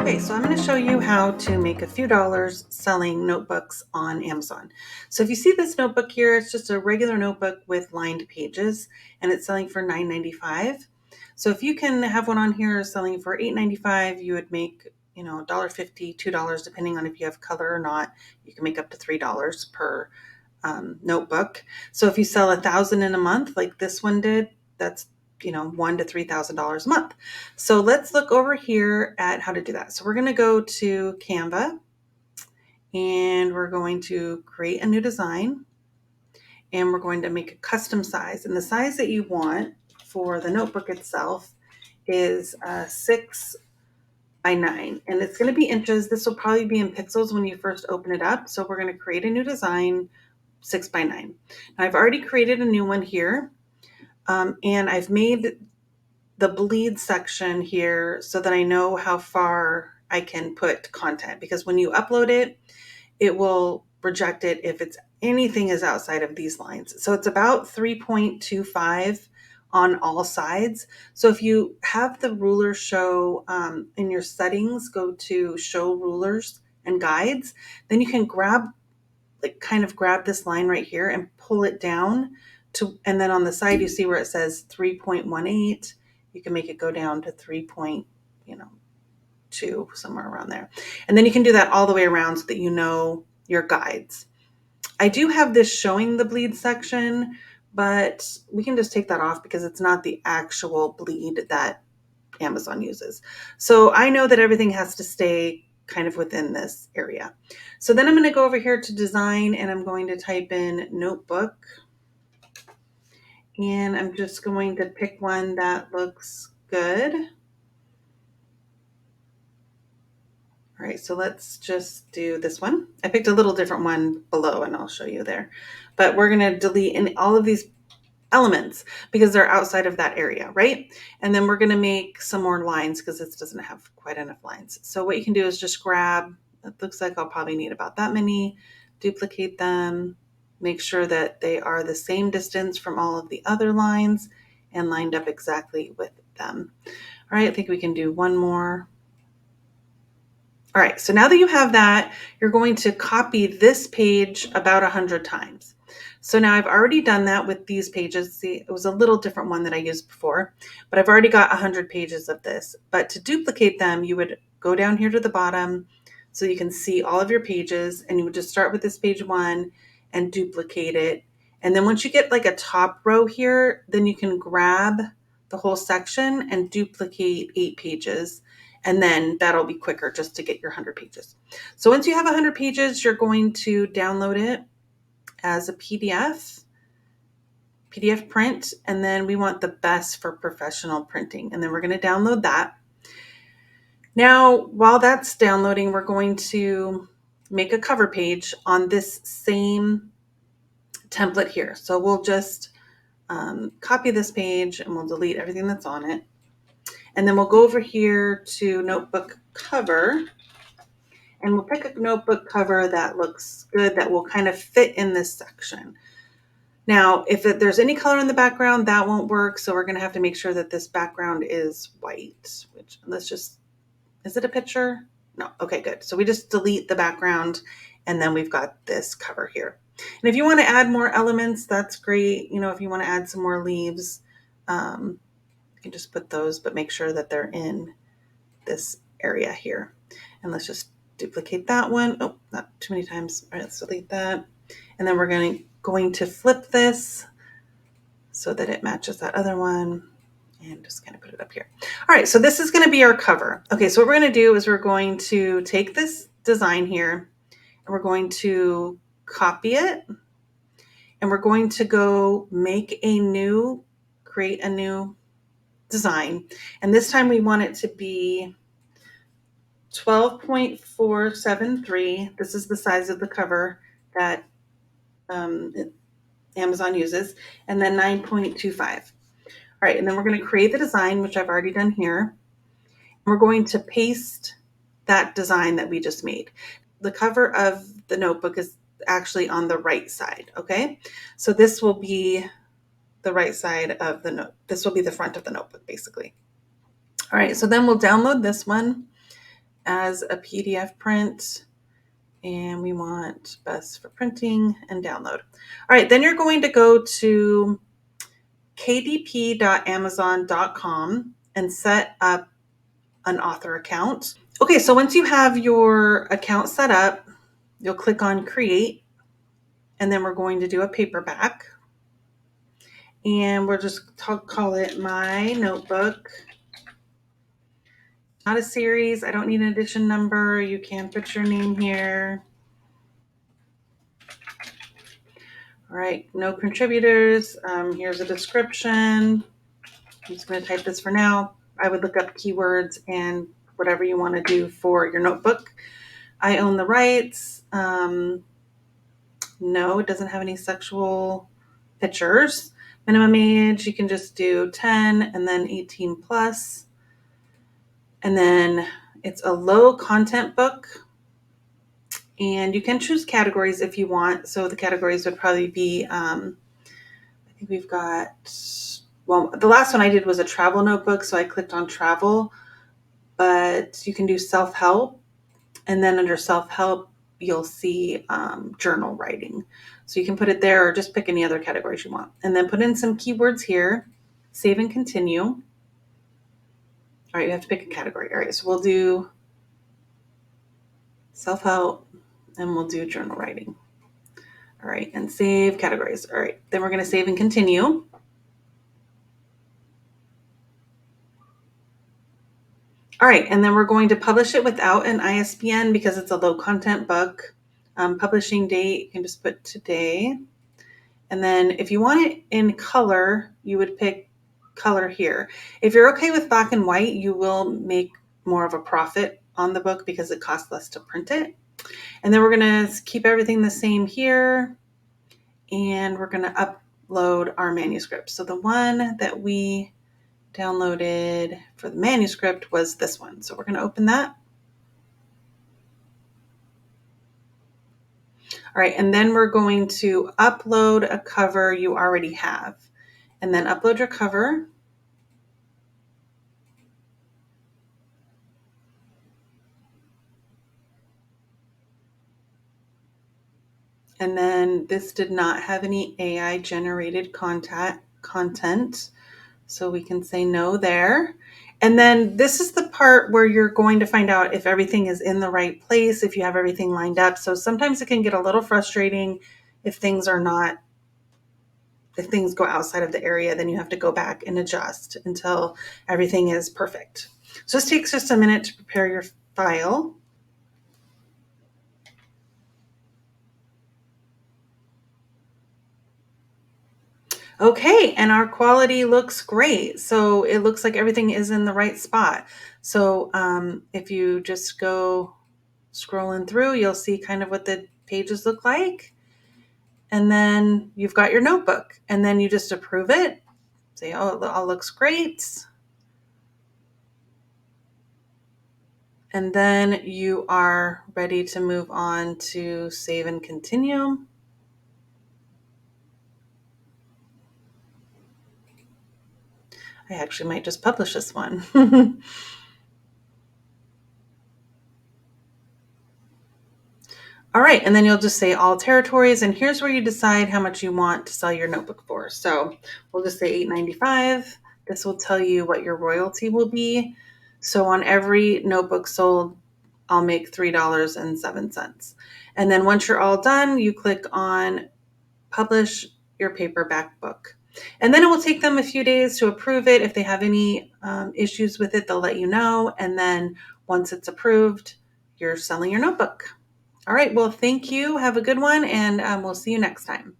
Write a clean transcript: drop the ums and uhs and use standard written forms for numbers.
Okay, so I'm going to show you how to make a few dollars selling notebooks on Amazon. So if you see this notebook here, it's just a regular notebook with lined pages and it's selling for $9.95. So if you can have one on here selling for $8.95, you would make, $1.50, $2, depending on if you have color or not. You can make up to $3 per notebook. So if you sell 1,000 in a month, like this one did, that's $1,000 to $3,000 a month. So let's look over here at how to do that. So we're going to go to Canva and we're going to create a new design and we're going to make a custom size. And the size that you want for the notebook itself is 6 by 9, and it's going to be inches. This will probably be in pixels when you first open it up. So we're going to create a new design 6 by 9. Now I've already created a new one here, and I've made the bleed section here so that I know how far I can put content, because when you upload it, it will reject it if anything is outside of these lines. So it's about 3.25 on all sides. So if you have the ruler show in your settings, go to show rulers and guides, then you can grab this line right here and pull it down and then on the side you see where it says 3.18. You can make it go down to 3.2, somewhere around there. And then you can do that all the way around so that you know your guides. I do have this showing the bleed section, but we can just take that off because it's not the actual bleed that Amazon uses. So I know that everything has to stay kind of within this area. So then I'm going to go over here to design and I'm going to type in notebook. And I'm just going to pick one that looks good. All right, so let's just do this one. I picked a little different one below and I'll show you there. But we're going to delete all of these elements because they're outside of that area, right? And then we're going to make some more lines because this doesn't have quite enough lines. So what you can do is just grab, it looks like I'll probably need about that many, duplicate them, make sure that they are the same distance from all of the other lines and lined up exactly with them. All right, I think we can do one more. All right, so now that you have that, you're going to copy this page about 100 times. So now I've already done that with these pages. See, it was a little different one that I used before, but I've already got 100 pages of this. But to duplicate them, you would go down here to the bottom so you can see all of your pages, and you would just start with this page 1 and duplicate it. And then once you get like a top row here, then you can grab the whole section and duplicate 8 pages. And then that'll be quicker just to get your 100 pages. So once you have 100 pages, you're going to download it as a PDF print, and then we want the best for professional printing. And then we're going to download that. Now, while that's downloading, we're going to make a cover page on this same template here. So we'll just copy this page and we'll delete everything that's on it. And then we'll go over here to notebook cover and we'll pick a notebook cover that looks good, that will kind of fit in this section. Now, if there's any color in the background, that won't work. So we're going to have to make sure that this background is white, which is it a picture? No. Okay, good. So we just delete the background and then we've got this cover here. And if you want to add more elements, that's great. If you want to add some more leaves, you can just put those, but make sure that they're in this area here. And let's just duplicate that one. Oh, not too many times. All right, let's delete that. And then we're going to flip this so that it matches that other one and just kind of put it up here. All right, so this is going to be our cover. Okay, so what we're going to do is we're going to take this design here and we're going to copy it and we're going to go create a new design. And this time we want it to be 12.473. This is the size of the cover that Amazon uses, and then 9.25. All right, and then we're going to create the design, which I've already done here. We're going to paste that design that we just made. The cover of the notebook is actually on the right side, okay? So this will be the right side of the note. This will be the front of the notebook, basically. All right, so then we'll download this one. as a PDF print. And we want best for printing and download. All right, then you're going to go to kdp.amazon.com and set up an author account. Okay, so once you have your account set up, you'll click on create, and then we're going to do a paperback. And we'll just call it My Notebook. Not a series. I don't need an edition number. You can put your name here. All right, no contributors. Here's a description. I'm just going to type this for now. I would look up keywords and whatever you want to do for your notebook. I own the rights. No, it doesn't have any sexual pictures. Minimum age, you can just do 10 and then 18 plus. And then it's a low content book. And you can choose categories if you want. So the categories would probably be, I think we've got, well, the last one I did was a travel notebook. So I clicked on travel, but you can do self-help. And then under self-help, you'll see journal writing. So you can put it there or just pick any other categories you want. And then put in some keywords here, save and continue. All right, you have to pick a category. All right, so we'll do self-help and we'll do journal writing. All right, and save categories. All right, then we're going to save and continue. All right, and then we're going to publish it without an ISBN because it's a low content book. Publishing date, you can just put today. And then if you want it in color, you would pick color here. If you're okay with black and white, you will make more of a profit on the book because it costs less to print it. And then we're going to keep everything the same here. And we're going to upload our manuscript. So the one that we downloaded for the manuscript was this one. So we're going to open that. All right, and then we're going to upload a cover you already have. And then upload your cover. And then this did not have any AI generated content. So we can say no there. And then this is the part where you're going to find out if everything is in the right place, if you have everything lined up. So sometimes it can get a little frustrating if things are not, if things go outside of the area, then you have to go back and adjust until everything is perfect. So this takes just a minute to prepare your file. Okay, and our quality looks great. So it looks like everything is in the right spot. So if you just go scrolling through, you'll see kind of what the pages look like. And then you've got your notebook. And then you just approve it. Say, oh, it all looks great. And then you are ready to move on to save and continue. I actually might just publish this one. All right, and then you'll just say all territories, and here's where you decide how much you want to sell your notebook for. So we'll just say $8.95. This will tell you what your royalty will be. So on every notebook sold, I'll make $3.07. And then once you're all done, you click on publish your paperback book. And then it will take them a few days to approve it. If they have any issues with it, they'll let you know. And then once it's approved, you're selling your notebook. All right. Well, thank you. Have a good one, and we'll see you next time.